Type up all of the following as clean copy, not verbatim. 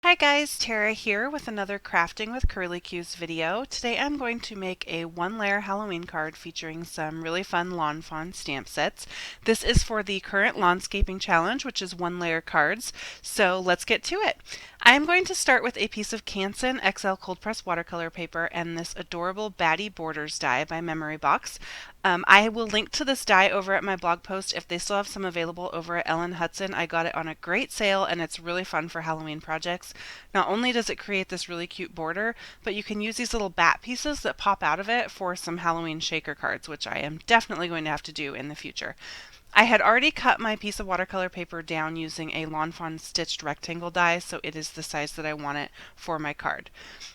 Hi guys, Tara here with another Crafting with Curly Cues video. Today I'm going to make a one-layer Halloween card featuring some really fun Lawn Fawn stamp sets. This is for the current Lawnscaping Challenge, which is one-layer cards, so let's get to it. I'm going to start with a piece of Canson XL Cold Press watercolor paper and this adorable Batty Borders die by Memory Box. I will link to this die over at my blog post if they still have some available over at Ellen Hudson. I got it on a great sale and it's really fun for Halloween projects. Not only does it create this really cute border, but you can use these little bat pieces that pop out of it for some Halloween shaker cards, which I am definitely going to have to do in the future. I had already cut my piece of watercolor paper down using a Lawn Fawn stitched rectangle die, so it is the size that I want it for my card.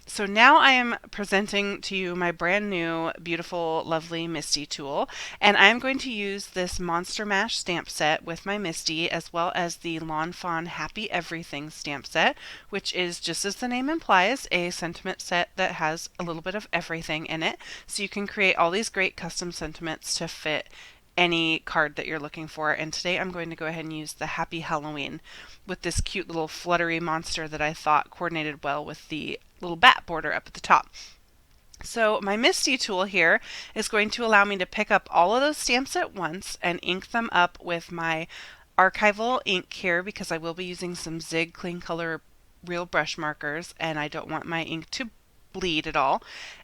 So now I am presenting to you my brand new, beautiful, lovely Misty tool, and I'm going to use this Monster Mash stamp set with my Misty, as well as the Lawn Fawn Happy Everything stamp set, which is, just as the name implies, a sentiment set that has a little bit of everything in it, so you can create all these great custom sentiments to fit any card that you're looking for. And today I'm going to go ahead and use the Happy Halloween with this cute little fluttery monster that I thought coordinated well with the little bat border up at the top. So my Misty tool here is going to allow me to pick up all of those stamps at once and ink them up with my archival ink here, because I will be using some Zig Clean Color real brush markers and I don't want my ink to bleed at all.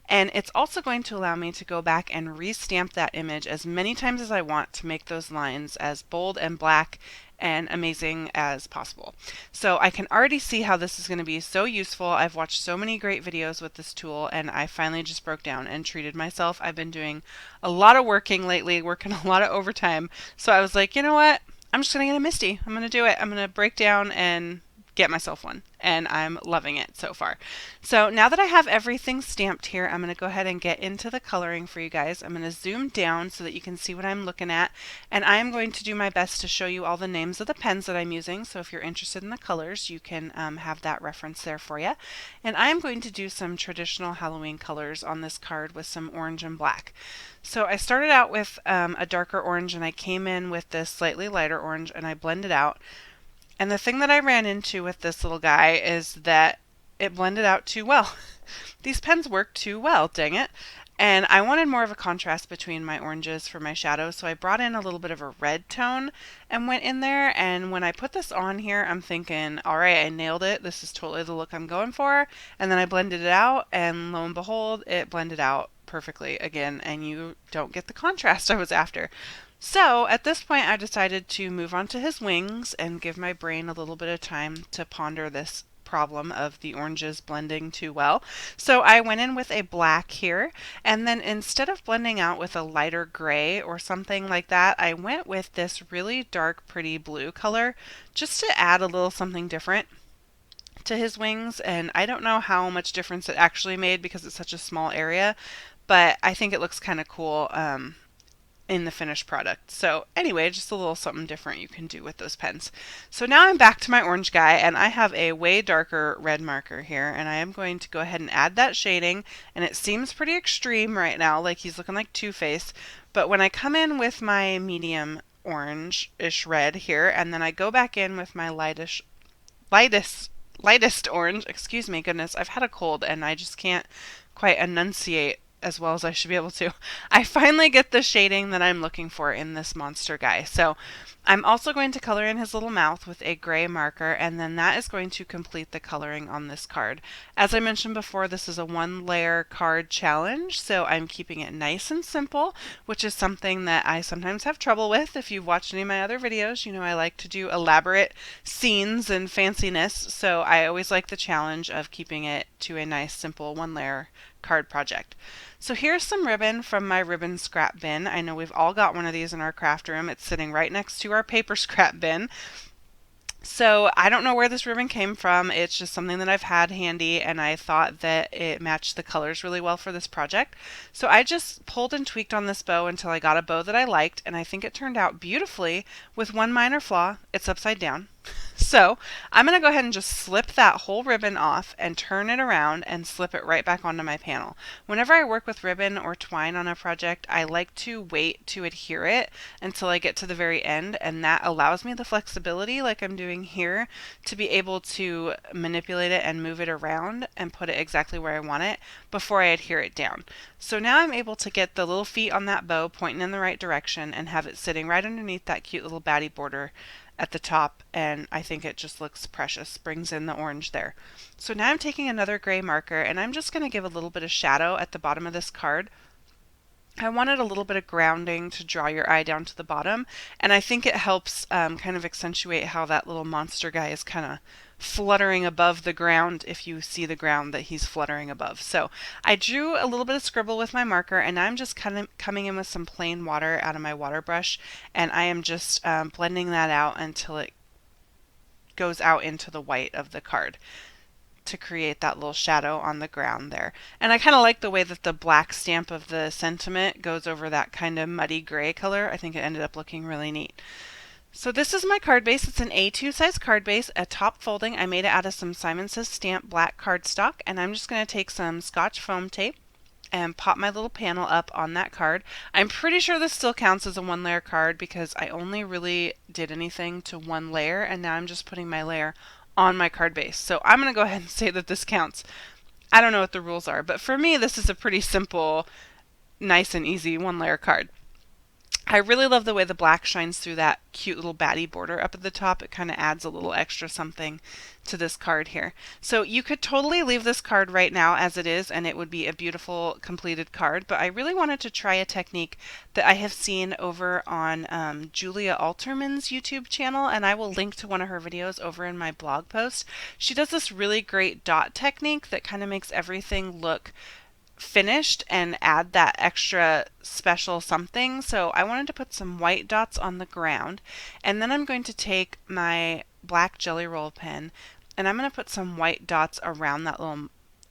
And it's also going to allow me to go back and re-stamp that image as many times as I want to make those lines as bold and black and amazing as possible. So I can already see how this is going to be so useful. I've watched so many great videos with this tool and I finally just broke down and treated myself. I've been doing a lot of working lately, working a lot of overtime. So I was like, you know what? I'm just going to get a Misty. I'm going to do it. I'm going to break down and get myself one, and I'm loving it so far. So now that I have everything stamped here, I'm going to go ahead and get into the coloring for you guys. I'm going to zoom down so that you can see what I'm looking at, and I am going to do my best to show you all the names of the pens that I'm using, so if you're interested in the colors you can have that reference there for you. And I am going to do some traditional Halloween colors on this card with some orange and black. So I started out with a darker orange and I came in with this slightly lighter orange and I blended out. And the thing that I ran into with this little guy is that it blended out too well. These pens work too well, dang it. And I wanted more of a contrast between my oranges for my shadow, so I brought in a little bit of a red tone and went in there. And when I put this on here, I'm thinking, all right, I nailed it. This is totally the look I'm going for. And then I blended it out, and lo and behold, it blended out perfectly again, and you don't get the contrast I was after. So at this point I decided to move on to his wings and give my brain a little bit of time to ponder this problem of the oranges blending too well. So I went in with a black here, and then instead of blending out with a lighter gray or something like that, I went with this really dark pretty blue color just to add a little something different to his wings. And I don't know how much difference it actually made because it's such a small area, but I think it looks kind of cool in the finished product. So anyway, just a little something different you can do with those pens. So now I'm back to my orange guy, and I have a way darker red marker here, and I am going to go ahead and add that shading, and it seems pretty extreme right now, like he's looking like Two-Face, but when I come in with my medium orange-ish red here, and then I go back in with my lightest orange, excuse me, goodness, I've had a cold and I just can't quite enunciate as well as I should be able to. I finally get the shading that I'm looking for in this monster guy. So I'm also going to color in his little mouth with a gray marker, and then that is going to complete the coloring on this card. As I mentioned before, this is a one-layer card challenge, so I'm keeping it nice and simple, which is something that I sometimes have trouble with. If you've watched any of my other videos, you know I like to do elaborate scenes and fanciness, so I always like the challenge of keeping it to a nice, simple one-layer card project. So here's some ribbon from my ribbon scrap bin. I know we've all got one of these in our craft room. It's sitting right next to our paper scrap bin. So I don't know where this ribbon came from. It's just something that I've had handy, and I thought that it matched the colors really well for this project. So I just pulled and tweaked on this bow until I got a bow that I liked, and I think it turned out beautifully with one minor flaw. It's upside down. So I'm going to go ahead and just slip that whole ribbon off and turn it around and slip it right back onto my panel. Whenever I work with ribbon or twine on a project, I like to wait to adhere it until I get to the very end, and that allows me the flexibility, like I'm doing here, to be able to manipulate it and move it around and put it exactly where I want it before I adhere it down. So now I'm able to get the little feet on that bow pointing in the right direction and have it sitting right underneath that cute little baddie border at the top, and I think it just looks precious, brings in the orange there. So now I'm taking another gray marker and I'm just going to give a little bit of shadow at the bottom of this card. I wanted a little bit of grounding to draw your eye down to the bottom, and I think it helps kind of accentuate how that little monster guy is kind of fluttering above the ground if you see the ground that he's fluttering above. So I drew a little bit of scribble with my marker, and I'm just kind of coming in with some plain water out of my water brush, and I am just blending that out until it goes out into the white of the card to create that little shadow on the ground there. And I kind of like the way that the black stamp of the sentiment goes over that kind of muddy gray color. I think it ended up looking really neat. So this is my card base. It's an A2 size card base, a top folding. I made it out of some Simon Says Stamp black cardstock, and I'm just going to take some Scotch foam tape and pop my little panel up on that card. I'm pretty sure this still counts as a one layer card because I only really did anything to one layer, and now I'm just putting my layer on my card base. So I'm going to go ahead and say that this counts. I don't know what the rules are, but for me this is a pretty simple, nice and easy one layer card. I really love the way the black shines through that cute little baddie border up at the top. It kind of adds a little extra something to this card here. So you could totally leave this card right now as it is and it would be a beautiful completed card, but I really wanted to try a technique that I have seen over on Julia Alterman's YouTube channel, and I will link to one of her videos over in my blog post. She does this really great dot technique that kind of makes everything look finished and add that extra special something. So I wanted to put some white dots on the ground, and then I'm going to take my black Jelly Roll pen and I'm going to put some white dots around that little,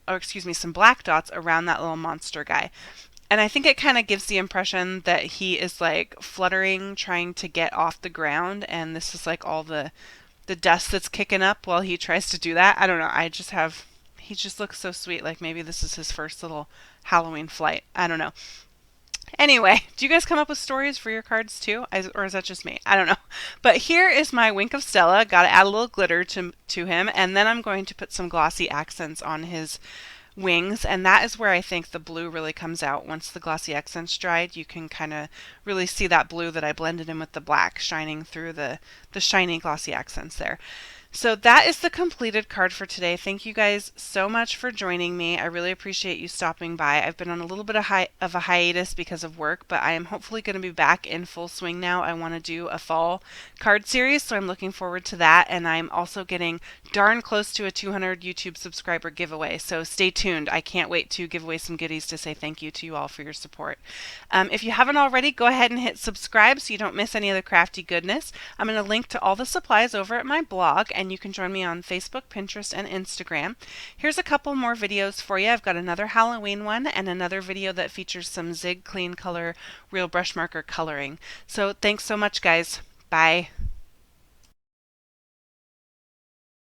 or excuse me, some black dots around that little monster guy. And I think it kind of gives the impression that he is like fluttering, trying to get off the ground, and this is like all the dust that's kicking up while he tries to do that. I don't know. He just looks so sweet, like maybe this is his first little Halloween flight. I don't know. Anyway, do you guys come up with stories for your cards too? Or is that just me? I don't know. But here is my Wink of Stella. Got to add a little glitter to him, and then I'm going to put some glossy accents on his wings, and that is where I think the blue really comes out. Once the glossy accents dried, you can kind of really see that blue that I blended in with the black shining through the shiny glossy accents there. So that is the completed card for today. Thank you guys so much for joining me. I really appreciate you stopping by. I've been on a little bit of a hiatus because of work, but I am hopefully going to be back in full swing now. I want to do a fall card series, so I'm looking forward to that. And I'm also getting darn close to a 200 YouTube subscriber giveaway, so stay tuned. I can't wait to give away some goodies to say thank you to you all for your support. If you haven't already, go ahead and hit subscribe so you don't miss any of the crafty goodness. I'm going to link to all the supplies over at my blog, and you can join me on Facebook, Pinterest, and Instagram. Here's a couple more videos for you. I've got another Halloween one and another video that features some Zig Clean Color Real Brush Marker coloring. So thanks so much, guys. Bye.